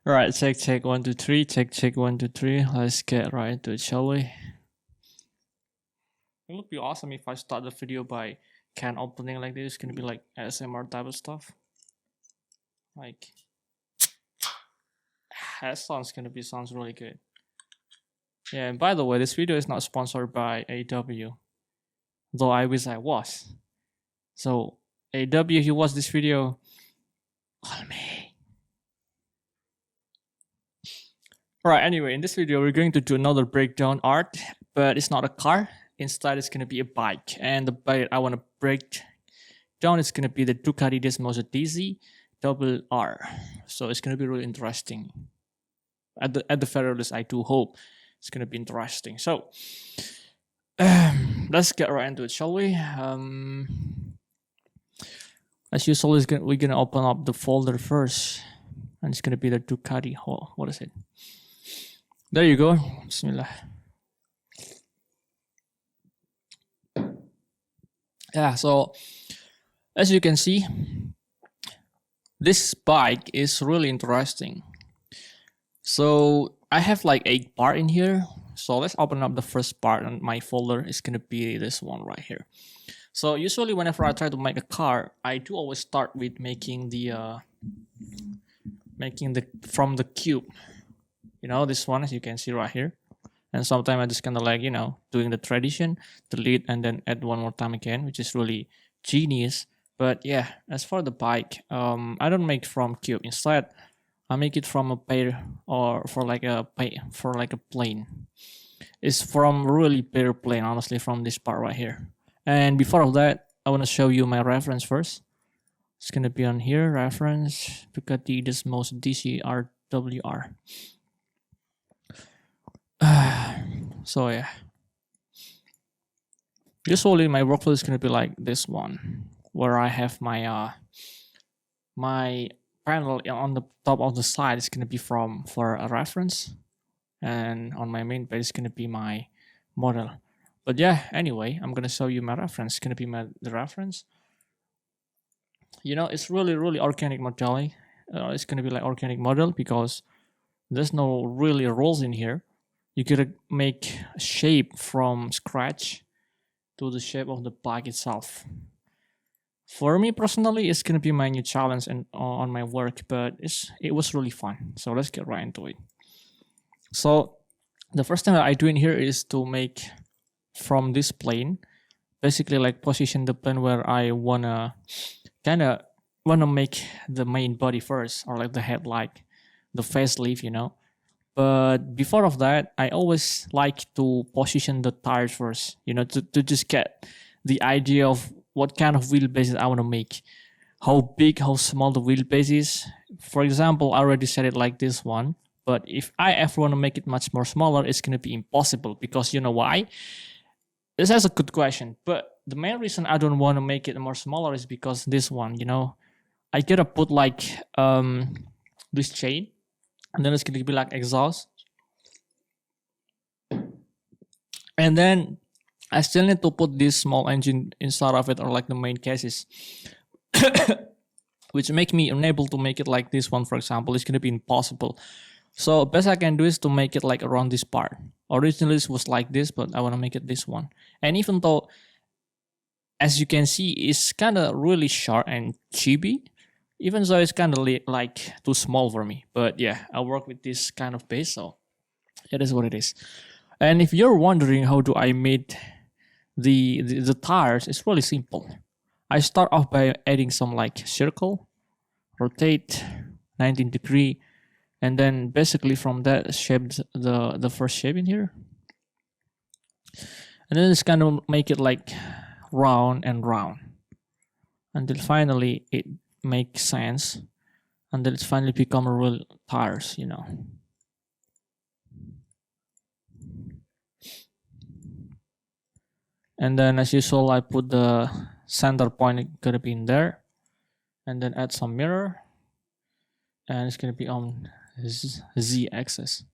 All right, check 1 2 3. Check 1 2 3. Let's get right into it, shall we? It would be awesome if I start the video by can opening like this. It's gonna be like ASMR type of stuff. Like that sounds really good. Yeah, and by the way, this video is not sponsored by AW, though I wish I was. So AW, if you watch this video, call me. Alright, anyway, in this video we're going to do another breakdown art, but it's not a car. Instead, it's gonna be a bike, and the bike I want to break down is gonna be the Ducati Desmozo DZ Double R. So it's gonna be really interesting. At the very least, I do hope it's gonna be interesting. So let's get right into it, shall we? As usual, we're gonna open up the folder first, and it's gonna be the Ducati. Oh, what is it? There you go. Bismillah. Yeah, so as you can see, this bike is really interesting. So I have like 8 parts in here. So let's open up the first part, and my folder is gonna be this one right here. So usually whenever I try to make a car, I do always start with making the from the cube. You know, this one, as you can see right here. And sometimes I just kind of like, doing the tradition, delete, and then add one more time again, which is really genius. But yeah, as for the bike, I don't make from cube. Instead, I make it from a pair, or for like a plane. It's from really pair plane, honestly, from this part right here. And before all that, I want to show you my reference first. It's gonna be on here, reference Ducati Desmozo DCRWR. So yeah, usually my workflow is gonna be like this one, where I have my my panel on the top of the slide is gonna be for a reference, and on my main page is gonna be my model. But yeah, anyway, I'm gonna show you my reference. It's gonna be the reference. It's really organic modeling. It's gonna be like organic model because there's no really rules in here. You gotta make a shape from scratch to the shape of the bike itself. For me personally, it's gonna be my new challenge and on my work, but it was really fun. So let's get right into it. So the first thing that I do in here is to make from this plane, basically like position the plane where I wanna make the main body first, or like the head, like the facelift, But before of that, I always like to position the tires first, to just get the idea of what kind of wheelbase I want to make, how big, how small the wheelbase is. For example, I already said it like this one, but if I ever want to make it much more smaller, it's going to be impossible, because you know why? This is a good question, but the main reason I don't want to make it more smaller is because this one, I gotta put like this chain, and then it's going to be like exhaust, and then I still need to put this small engine inside of it, or like the main chassis, which make me unable to make it like this one, for example. It's going to be impossible. So best I can do is to make it like around this part. Originally it was like this, but I want to make it this one. And even though, as you can see, it's kind of really short and chibi, even though it's kind of like too small for me. But yeah, I work with this kind of base, so it is what it is. And if you're wondering how do I make the tires, it's really simple. I start off by adding some like circle, rotate 19-degree, and then basically from that shape the first shape in here, and then it's kind of make it like round and round until finally it makes sense, until it's finally become a real tires. And then as usual, I put the center point gonna be in there, and then add some mirror, and it's gonna be on Z axis.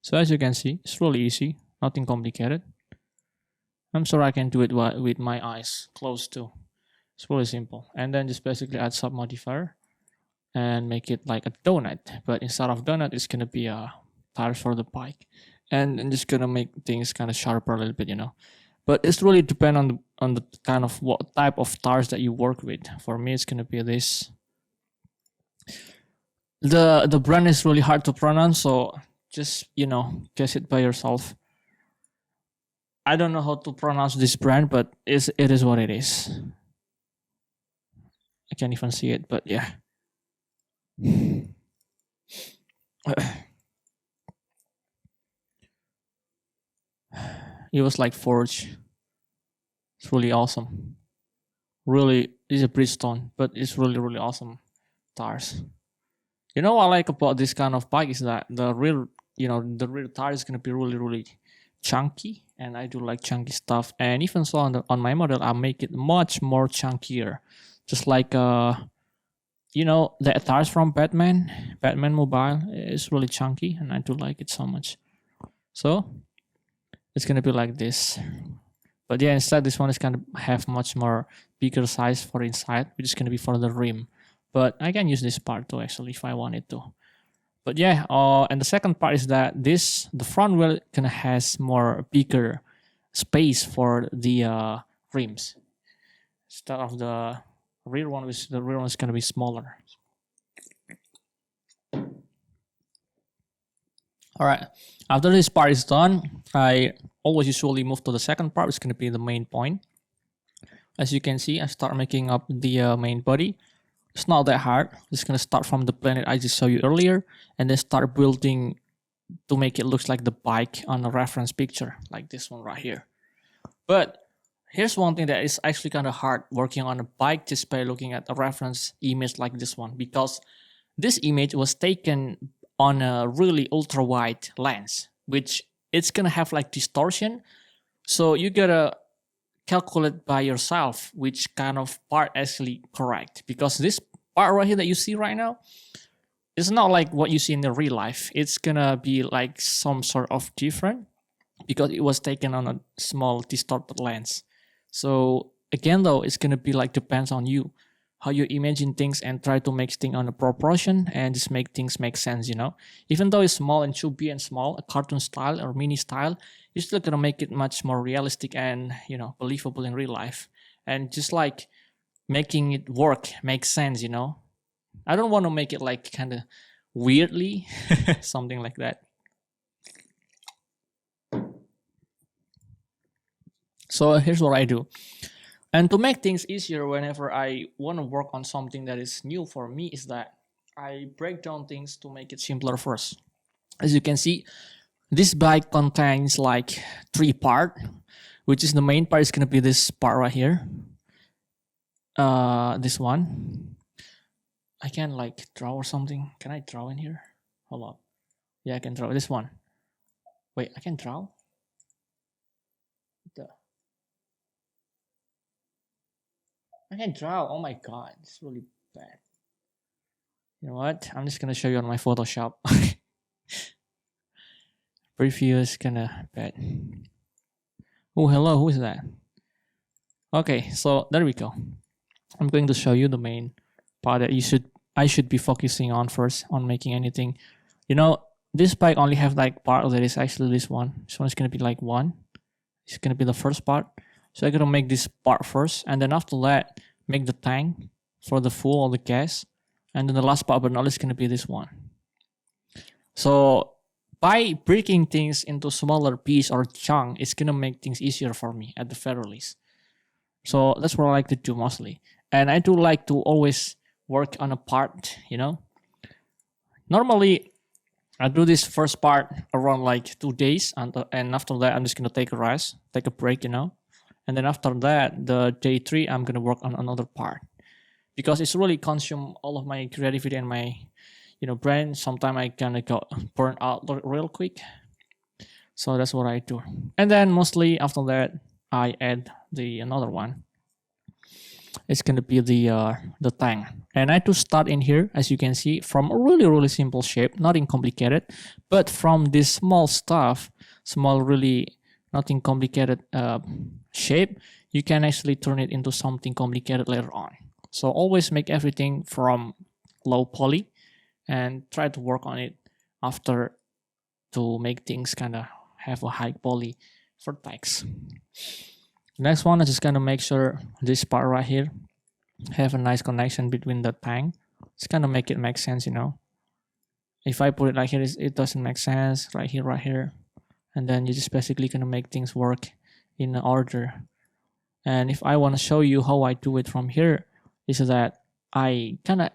So as you can see, it's really easy, nothing complicated. I'm sure I can do it with my eyes closed too. It's really simple. And then just basically add sub modifier, and make it like a donut. But instead of donut, it's gonna be a tires for the bike, and just gonna make things kind of sharper a little bit, But it's really depend on the kind of what type of tires that you work with. For me, it's gonna be this. The brand is really hard to pronounce, so just guess it by yourself. I don't know how to pronounce this brand, but it is what it is. I can't even see it, but yeah. It was like Forge. It's really awesome. Really, it's a Bridgestone, but it's really awesome tires. What I like about this kind of bike is that the rear tire is gonna be really chunky, and I do like chunky stuff. And even so, on my model, I make it much more chunkier, just like the tires from Batman Mobile is really chunky, and I do like it so much. So it's gonna be like this. But yeah, instead this one is gonna have much more bigger size for inside, which is gonna be for the rim. But I can use this part too, actually, if I wanted to. But yeah, and the second part is that the front wheel gonna has more bigger space for the rims instead of the rear one, which the rear one is gonna be smaller. All right. After this part is done, I always usually move to the second part, which is gonna be the main point. As you can see, I start making up the main body. It's not that hard. Just gonna start from the planet I just showed you earlier, and then start building to make it look like the bike on a reference picture, like this one right here. But here's one thing that is actually kind of hard working on a bike just by looking at a reference image like this one, because this image was taken on a really ultra wide lens, which it's gonna have like distortion. So you gotta calculate by yourself which kind of part actually correct, because this part right here that you see right now is not like what you see in the real life. It's gonna be like some sort of different because it was taken on a small distorted lens. So again though, it's gonna be like depends on you how you imagine things and try to make things on a proportion and just make things make sense, Even though it's small and chubby and small, a cartoon style or mini style, you're still gonna make it much more realistic and, believable in real life. And just like making it work, make sense, I don't want to make it like kind of weirdly, something like that. So here's what I do. And to make things easier whenever I want to work on something that is new for me is that I break down things to make it simpler first. As you can see, this bike contains like 3 parts, which is the main part is going to be this part right here. This one. I can like draw or something. Can I draw in here? Hold on. Yeah, I can draw this one. Wait, I can draw? I can draw. Oh my god, it's really bad. You know what? I'm just gonna show you on my Photoshop. Preview is kinda bad. Oh, hello, who is that? Okay, so there we go. I'm going to show you the main part that I should be focusing on first on making anything. This bike only have like part that is actually this one. This one is gonna be like 1. It's gonna be the first part. So I'm gonna make this part first, and then after that, make the tank for the fuel of the gas, and then the last part, but not is gonna be this one. So by breaking things into smaller piece or chunk, it's gonna make things easier for me at the very least. So that's what I like to do mostly, and I do like to always work on a part. Normally, I do this first part around like 2 days, and after that, I'm just gonna take a rest, take a break, And then after that, the day 3, I'm gonna work on another part, because it's really consume all of my creativity and my, brain. Sometimes I gonna go burn out real quick. So that's what I do. And then mostly after that, I add another one. It's gonna be the tank, and I do start in here, as you can see, from a really simple shape, nothing complicated, but from this small stuff, really nothing complicated shape, you can actually turn it into something complicated later on. So always make everything from low poly and try to work on it after to make things kind of have a high poly vertex. Next one, I'm just gonna make sure this part right here have a nice connection between the tank. It's gonna make it make sense, you know. If I put it like here, it doesn't make sense. Right here, and then you just basically gonna make things work in order. And if I want to show you how I do it from here, is that I kind of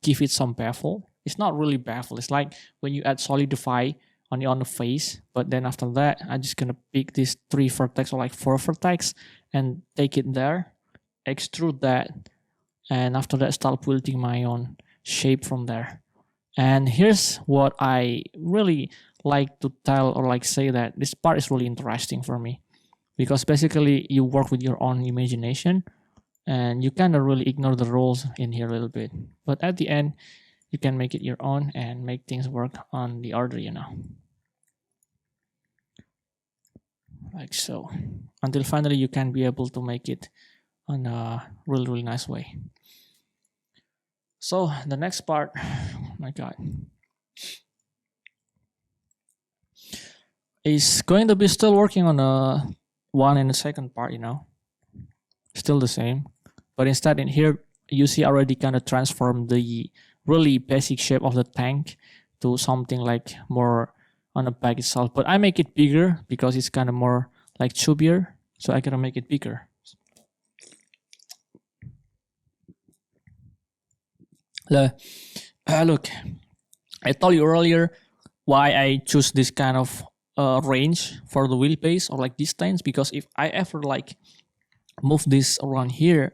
give it some bevel. It's not really bevel. It's like when you add solidify on the face, but then after that, I'm just gonna pick these 3 vertex or like 4 vertex and take it there, extrude that, and after that, start building my own shape from there. And here's what I really like to tell or like say, that this part is really interesting for me, because basically you work with your own imagination and you kind of really ignore the rules in here a little bit, but at the end you can make it your own and make things work on the order, you know, like so, until finally you can be able to make it on a really nice way. So the next part, oh my god, is going to be still working on the one and the second part, you know, still the same, but instead in here you see already kind of transform the really basic shape of the tank to something like more on the back itself, but I make it bigger because it's kind of more like chubbier, so I gotta make it bigger. Look, I told you earlier why I choose this kind of range for the wheelbase or like distance, because if I ever like move this around here,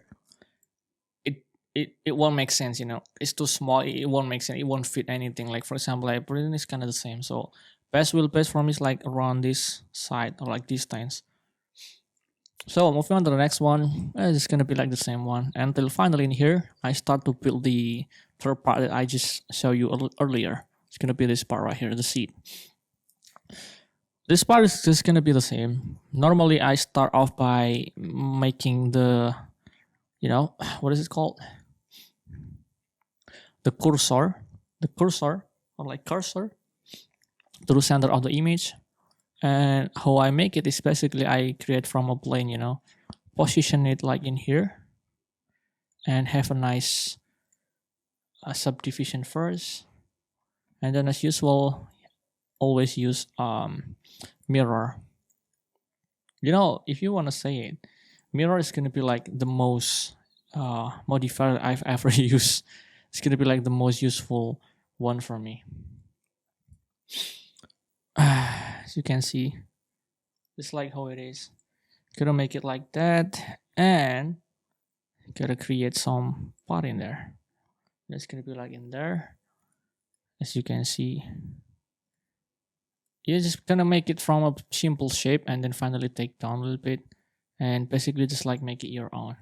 it won't make sense, you know. It's too small, it won't make sense, it won't fit anything. Like for example, I put it in, it's kind of the same. So best wheelbase for me is like around this side or like distance. So moving on to the next one, it's gonna be like the same one until finally in here I start to build the third part that I just showed you earlier. It's gonna be this part right here, the seat. This part is just gonna be the same. Normally I start off by making the, you know, what is it called? The cursor or like cursor to the center of the image. And how I make it is basically I create from a plane, you know, position it like in here and have a nice subdivision first, and then as usual always use mirror. You know, if you want to say it, mirror is going to be like the most modifier I've ever used. It's going to be like the most useful one for me. As you can see, it's like how it is. Gotta make it like that, and gotta create some part in there. That's gonna be like in there. As you can see, you're just gonna make it from a simple shape and then finally take down a little bit and basically just like make it your own.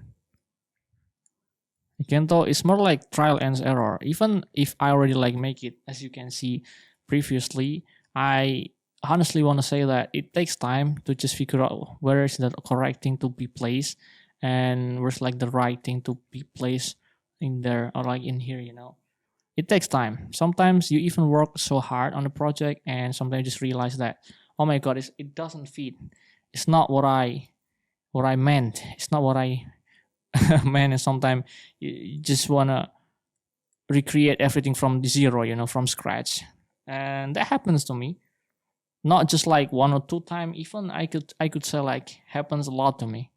Again though, it's more like trial and error. Even if I already like make it, as you can see previously, I honestly want to say that it takes time to just figure out where is the correct thing to be placed and where's like the right thing to be placed in there or like in here, you know. It takes time. Sometimes you even work so hard on the project and sometimes you just realize that, oh my god, it doesn't fit. It's not what I meant. It's not what I meant. And sometimes you just want to recreate everything from zero, you know, from scratch. And that happens to me. Not just like 1 or 2 times, even I could say like happens a lot to me.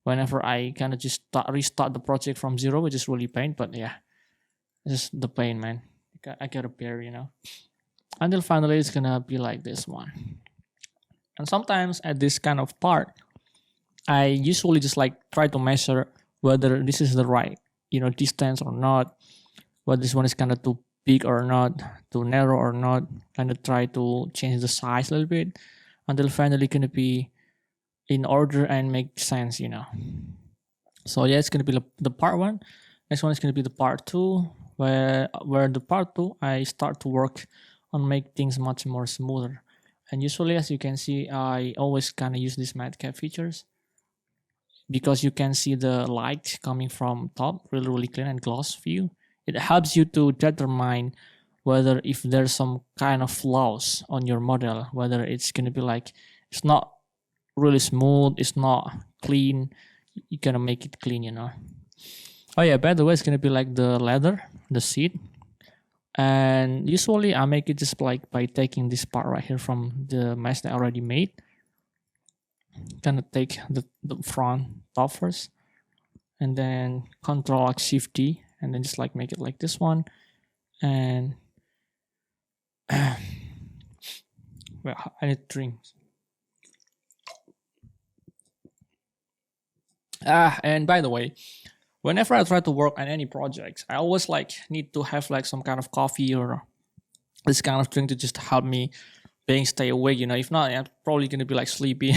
Whenever I kind of just restart the project from zero, which is really pain, but yeah, it's just the pain, man. I gotta bear, you know. Until finally it's gonna be like this one. And sometimes at this kind of part, I usually just like try to measure whether this is the right, you know, distance or not, whether this one is kind of too big or not, too narrow or not, kind of try to change the size a little bit until finally gonna be in order and make sense, you know. So yeah, it's gonna be the part 1. Next one is gonna be the part 2, where the part 2 I start to work on make things much more smoother. And usually, as you can see, I always kind of use these matcap features because you can see the light coming from top really clean and gloss view It helps you to determine whether if there's some kind of flaws on your model, whether it's gonna be like it's not really smooth, it's not clean. You gotta make it clean, you know. Oh yeah, by the way, it's gonna be like the leather, the seat. And usually I make it just like by taking this part right here from the mesh that I already made. Gonna take the front top first, and then Control like Shift D, and then just like make it like this one. And well, I need to drink. And by the way, whenever I try to work on any projects, I always like need to have like some kind of coffee or this kind of drink to just help me being stay awake. You know, if not, I'm probably gonna be like sleepy.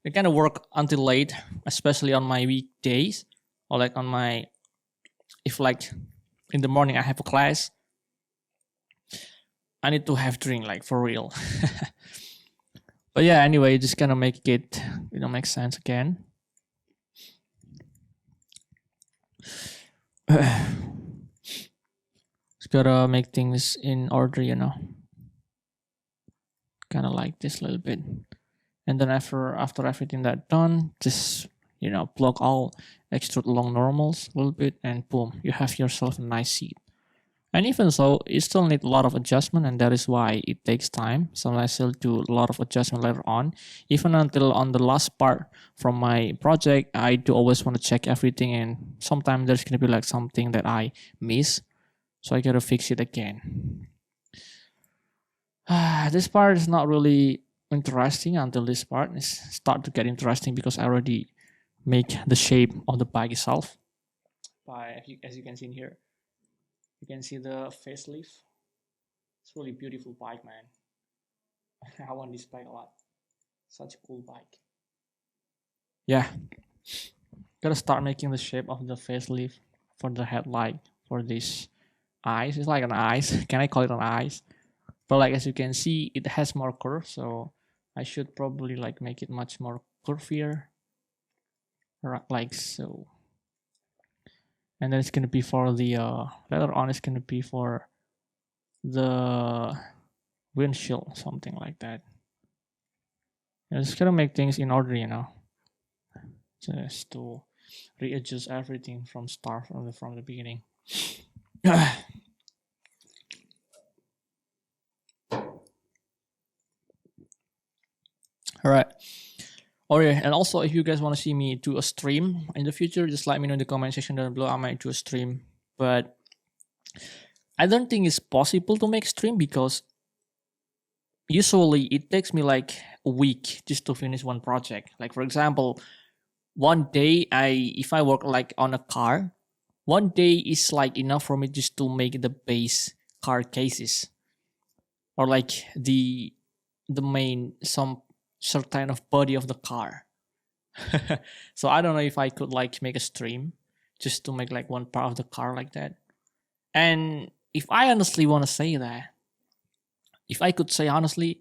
I kind of work until late, especially on my weekdays or like on my if like in the morning I have a class. I need to have drink like for real. But yeah, anyway, just gonna make it make sense again. Just gotta make things in order, you know. Kind of like this a little bit, and then after everything that done, just plug all extrude long normals a little bit, and boom, you have yourself a nice seat. And even so, it still need a lot of adjustment, and that is why it takes time. So I still do a lot of adjustment later on. Even until on the last part from my project, I do always want to check everything, and sometimes there's gonna be like something that I miss, so I gotta fix it again. This part is not really interesting until this part is start to get interesting because I already make the shape of the bike itself. As you can see in here. You can see the facelift. It's really beautiful bike, man. I want this bike a lot. Such a cool bike. Yeah. Gotta start making the shape of the facelift for the headlight, for this eyes. It's like an eyes. Can I call it an eyes? But like as you can see, it has more curve, so I should probably like make it much more curvier. Like so. And then it's gonna be for the later on. It's gonna be for the windshield, something like that. I'm just gonna make things in order, just to readjust everything from start from the beginning. All right. Oh yeah, and also if you guys want to see me do a stream in the future, just let me know in the comment section down below. I might do a stream, but I don't think it's possible to make stream because usually it takes me like a week just to finish one project. Like for example, one day if I work like on a car, one day is like enough for me just to make the base car cases or like the main some certain of body of the car. So I don't know if I could like make a stream just to make like one part of the car like that. And if I honestly want to say that, if I could say honestly,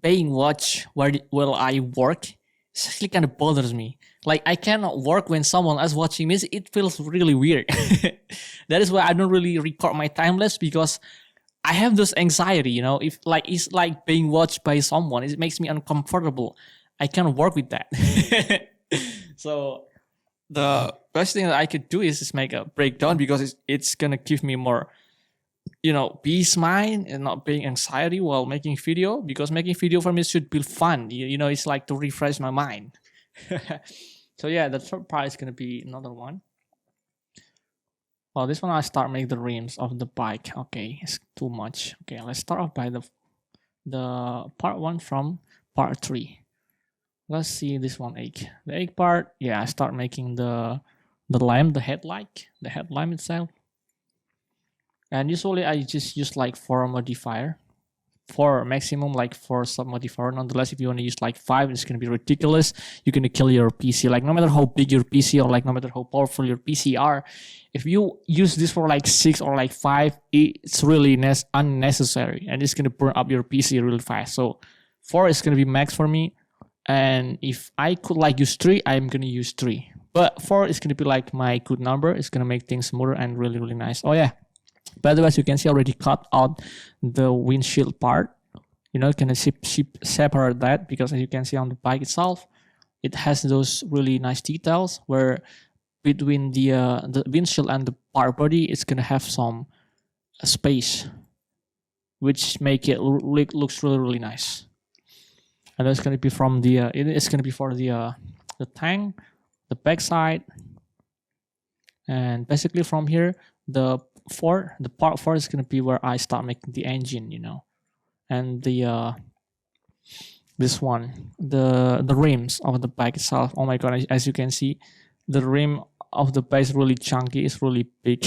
paying watch while I work, it actually kind of bothers me. Like I cannot work when someone else watching me. It feels really weird. That is why I don't really record my time lapse because I have this anxiety, if like it's like being watched by someone, it makes me uncomfortable. I can't work with that. So the best thing that I could do is just make a breakdown because it's gonna give me more, peace mind and not being anxiety while making video, because making video for me should be fun. It's like to refresh my mind. So yeah, the third part is gonna be another one. Well, this one I start making the rims of the bike. Okay, it's too much. Okay, let's start off by the part one from part 3. Let's see this one egg. The egg part, yeah, I start making the lamp, the headlight itself. And usually I just use like 4 modifier. 4 maximum, like 4 sub modifier. Nonetheless, if you want to use like 5, it's gonna be ridiculous. You're gonna kill your PC. Like no matter how big your PC or like no matter how powerful your PC are, if you use this for like 6 or like 5, it's really unnecessary, and it's gonna burn up your PC really fast. So 4 is gonna be max for me. And if I could like use 3, I'm gonna use 3. But 4 is gonna be like my good number. It's gonna make things smoother and really, really nice. Oh yeah. By the way, as you can see, I already cut out the windshield part. You know, kind of separate that, because as you can see on the bike itself, it has those really nice details where between the windshield and the part body, it's gonna have some space, which make it looks really, really nice. And that's gonna be from the it's gonna be for the tank, the back side, and basically from here the part 4 is gonna be where I start making the engine, you know, and the this one, the rims of the bike itself. Oh my god, as you can see, the rim of the bike is really chunky, it's really big.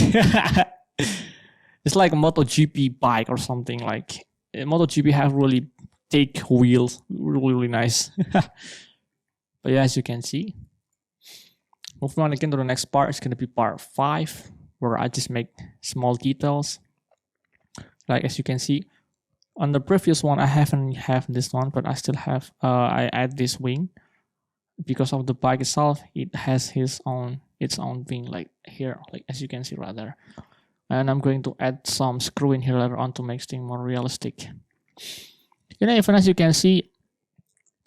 It's like a MotoGP bike or something. Like MotoGP have really thick wheels, really nice. But yeah, as you can see, moving on again to the next part, it's gonna be part 5, where I just make small details. Like as you can see, on the previous one I haven't have this one, but I still have I add this wing because of the bike itself. It has its own wing, like here, like as you can see right there. And I'm going to add some screw in here later on to make things more realistic. You know, even as you can see,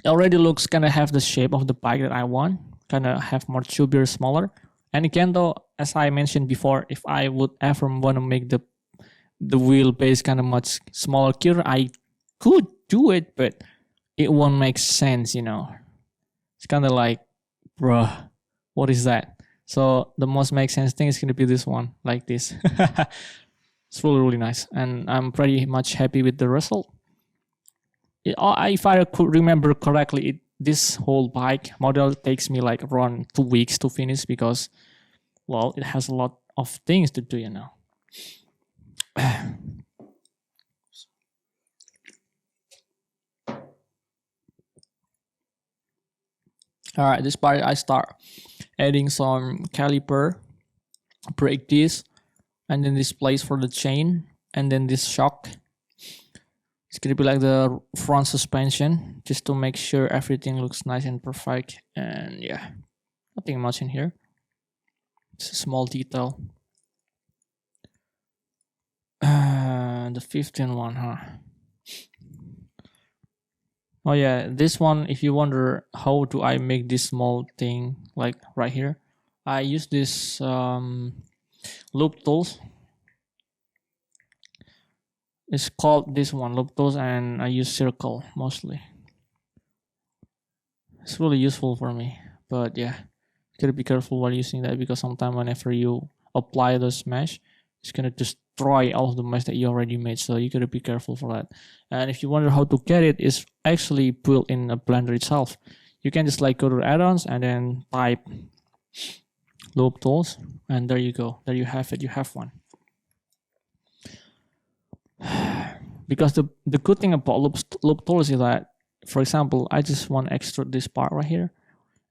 it already looks kind of have the shape of the bike that I want, kind of have more chubbier, smaller. And again, though, as I mentioned before, if I would ever want to make the wheelbase kind of much smaller, cuter, I could do it, but it won't make sense, you know. It's kind of like, bruh, what is that? So the most make sense thing is going to be this one, like this. It's really, really nice, and I'm pretty much happy with the result. If I could remember correctly, this whole bike model takes me like around 2 weeks to finish, because, well, it has a lot of things to do, you know. All right, this part I start adding some caliper, brake disc, and then this place for the chain, and then this shock. It's gonna be like the front suspension, just to make sure everything looks nice and perfect. And yeah, nothing much in here. It's a small detail. The 15 one, huh? Oh yeah, this one, if you wonder how do I make this small thing, like right here, I use this loop tools. It's called this one, loop tools, and I use circle mostly. It's really useful for me, but yeah, you gotta be careful while using that, because sometimes whenever you apply those mesh, it's gonna destroy all of the mesh that you already made, so you gotta be careful for that. And if you wonder how to get it, it's actually built in a Blender itself. You can just like go to add-ons and then type loop tools, and there you go, there you have it, you have one. Because the good thing about loop tools is that, for example, I just want to extrude this part right here,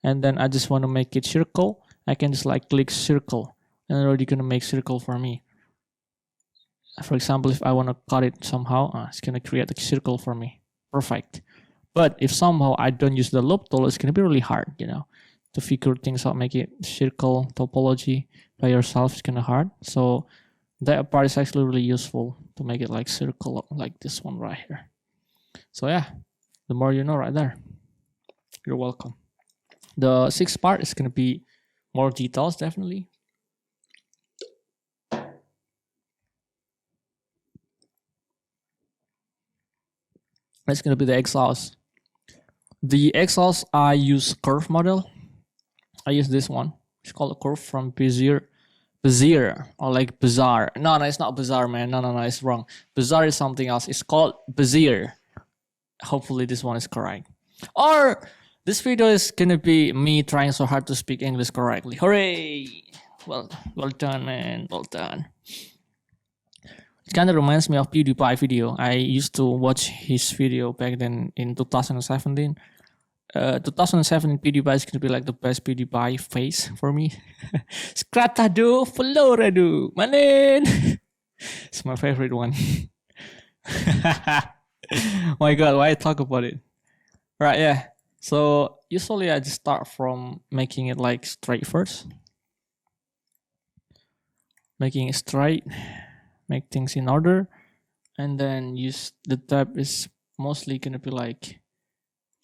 and then I just want to make it circle. I can just like click circle, and it's already gonna make circle for me. For example, if I want to cut it somehow, it's gonna create a circle for me. Perfect. But if somehow I don't use the loop tool, it's gonna be really hard, you know, to figure things out. Make it circle topology by yourself is kind of hard. So that part is actually really useful to make it like circle, like this one right here. So yeah, the more you know right there. You're welcome. The 6th part is gonna be more details, definitely. That's gonna be the exhaust. The exhaust, I use curve model. I use this one. It's called a curve from Bezier, or like Bazaar. No, it's not Bazaar, man. No, it's wrong. Bazaar is something else. It's called Bezier. Hopefully this one is correct. Or this video is gonna be me trying so hard to speak English correctly. Hooray! Well done, man. Well done. It kind of reminds me of PewDiePie video. I used to watch his video back then in 2017. 2007 PewDiePie is gonna be like the best PewDiePie face for me. Scratado, Florado, manin. It's my favorite one. My God, why I talk about it? Right, yeah. So usually I just start from making it like straight first. Making it straight, make things in order, and then use the tab is mostly gonna be like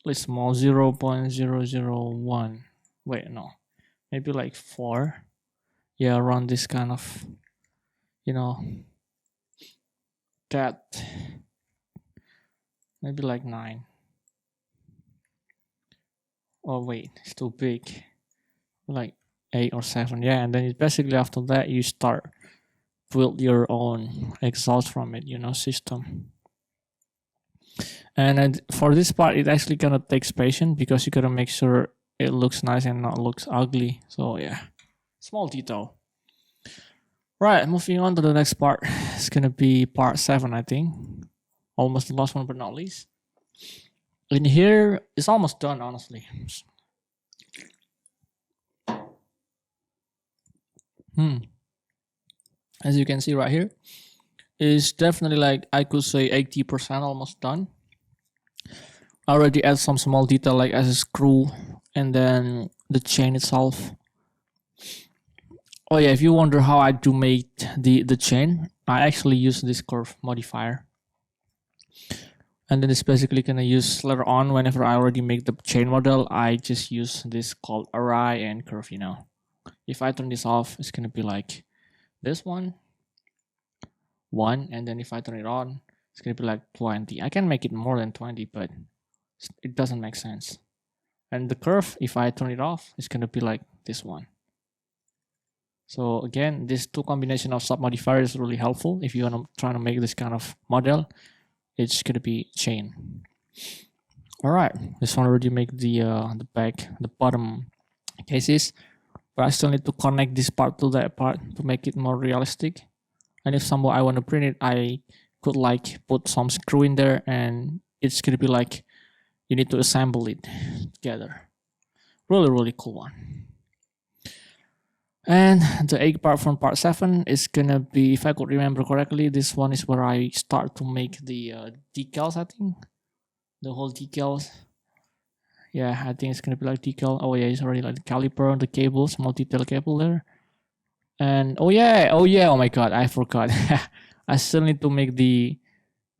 really small, 0.001. Wait, no, maybe like 4. Yeah, around this kind of, you know, that. Maybe like 9. Oh wait, it's too big. Like 8 or 7. Yeah, and then it's basically after that you start build your own exhaust from it, system. And for this part, it actually kind of takes patience because you gotta make sure it looks nice and not looks ugly. So yeah, small detail. Right, moving on to the next part. It's gonna be part 7, I think. Almost the last one, but not least. In here, it's almost done, honestly. As you can see right here, it's definitely like, I could say 80% almost done. I already add some small detail like as a screw and then the chain itself. Oh yeah, if you wonder how I do make the chain, I actually use this curve modifier. And then it's basically gonna use later on whenever I already make the chain model, I just use this called array and curve, If I turn this off, it's gonna be like this one, and then if I turn it on, it's gonna be like 20. I can make it more than 20, but it doesn't make sense. And the curve, if I turn it off, it's gonna be like this one. So again, this two combination of sub modifier is really helpful if you wanna try to make this kind of model. It's gonna be chain. All right, this one already make the bottom cases, but I still need to connect this part to that part to make it more realistic. And if somehow I want to print it, I could like put some screw in there, and it's gonna be like you need to assemble it together. Really cool one. And the egg part from part 7 is gonna be, if I could remember correctly, this one is where I start to make the decals, I think. The whole decals. Yeah, I think it's gonna be like decal. Oh yeah, it's already like the caliper, the cable, small detail cable there. And oh yeah, oh my god, I forgot. I still need to make the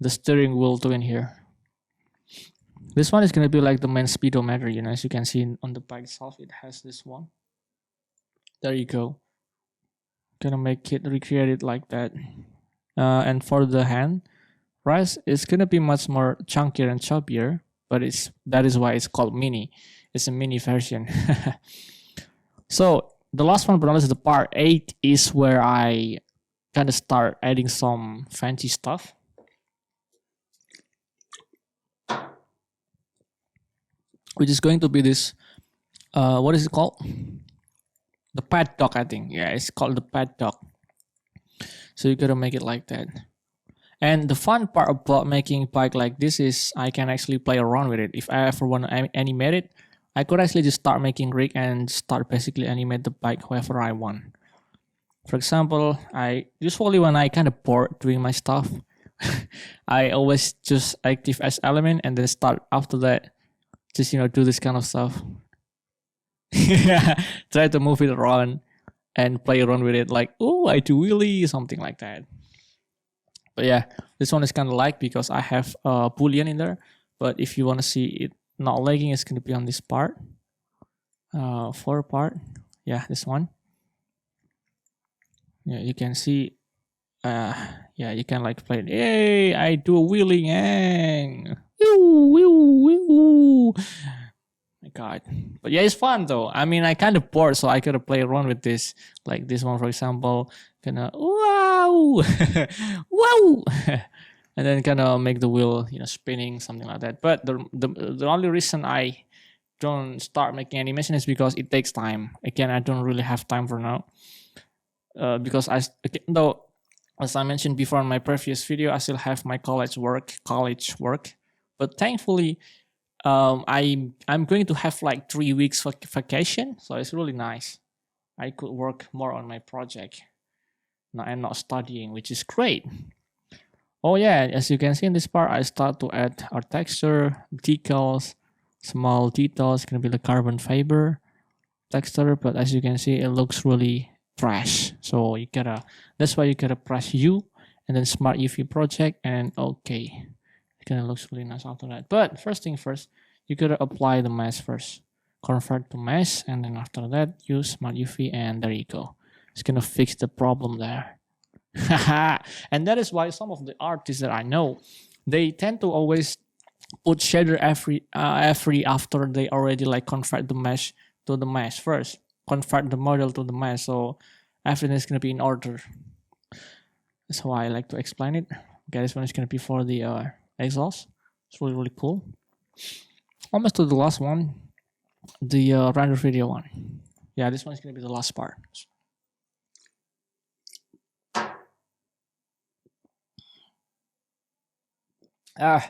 steering wheel too in here. This one is gonna be like the main speedometer, as you can see on the bike itself, it has this one. There you go. Gonna make it, recreate it like that. And for the hand, right, it's gonna be much more chunkier and chubbier, but that is why it's called mini. It's a mini version. So the last one, but honestly, the part 8 is where I kind of start adding some fancy stuff. Which is going to be this, what is it called? The paddock, I think. Yeah, it's called the paddock. So you gotta make it like that. And the fun part about making bike like this is I can actually play around with it. If I ever want to animate it, I could actually just start making rig and start basically animate the bike however I want. For example, I usually when I kind of bored doing my stuff, I always just active as element and then start after that, just do this kind of stuff. Try to move it around and play around with it, like, oh, I do wheelie, something like that. But yeah, this one is kind of like because I have a boolean in there. But if you want to see it not lagging, it's going to be on this part. For part, yeah, this one. Yeah, you can see. Yeah, you can like play it. Hey, I do a wheeling and my god. But yeah, it's fun though. I mean, I kind of bored, so I could play around with this. Like this one, for example, gonna wow, wow, and then kind of make the wheel, spinning, something like that. But the only reason I don't start making animation is because it takes time. Again, I don't really have time for now. Because though, as I mentioned before in my previous video, I still have my college work. But thankfully, I'm going to have like 3 weeks vacation, so it's really nice. I could work more on my project. Now I'm not studying, which is great. Oh yeah, as you can see in this part, I start to add our texture, decals, small detail is gonna be the carbon fiber texture, but as you can see, it looks really trash. So that's why you gotta press U and then Smart UV project and okay. It kind of looks really nice after that. But first thing first, you gotta apply the mesh first. Convert to mesh, and then after that, use Smart UV, and there you go. It's gonna fix the problem there. And that is why some of the artists that I know, they tend to always put shader every after they already like convert the mesh to the mesh first, convert the model to the mesh, so everything is gonna be in order. That's how I like to explain it. Okay, this one is gonna be for the exhaust. It's really cool. Almost to the last one, the render video one. Yeah, this one is gonna be the last part. All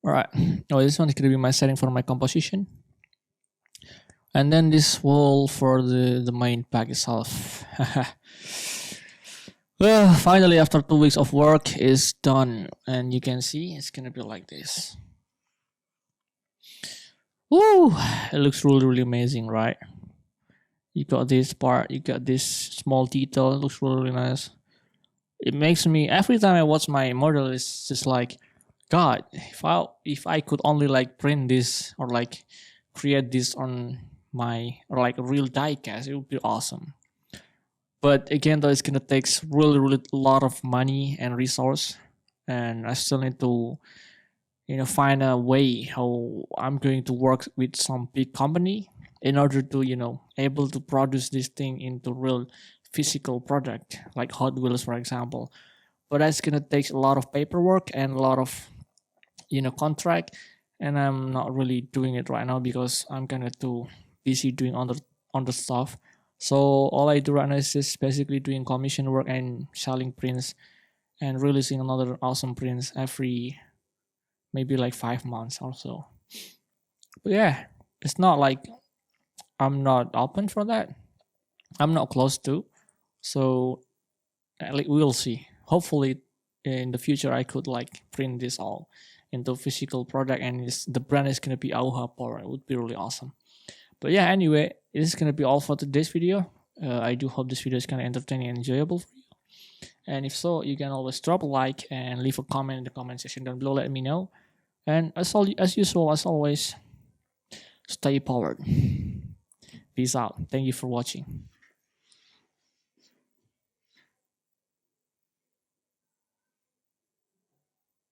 right. Oh, this one is gonna be my setting for my composition, and then this wall for the main pack itself. Well, finally, after 2 weeks of work is done, and you can see it's gonna be like this. Woo! It looks really amazing, right? You got this part, you got this small detail. It looks really nice. It makes me, every time I watch my model, it's just like, God, if I could only like print this or like create this on my, or like a real die cast, it would be awesome. But again, though, it's gonna take really a lot of money and resource, and I still need to, find a way how I'm going to work with some big company in order to, able to produce this thing into real physical product like Hot Wheels, for example. But that's gonna take a lot of paperwork and a lot of, contract, and I'm not really doing it right now because I'm kind of too busy doing other stuff. So all I do right now is just basically doing commission work and selling prints and releasing another awesome prints every maybe like 5 months or so. But yeah, it's not like I'm not open for that. I'm not close to. So we'll see. Hopefully in the future I could like print this all into physical product, and the brand is gonna be Auha Power. It would be really awesome. But yeah, anyway, this is gonna be all for today's video. I do hope this video is kind of entertaining and enjoyable for you. And if so, you can always drop a like and leave a comment in the comment section down below. Let me know. And as usual, as always, stay powered. Peace out. Thank you for watching.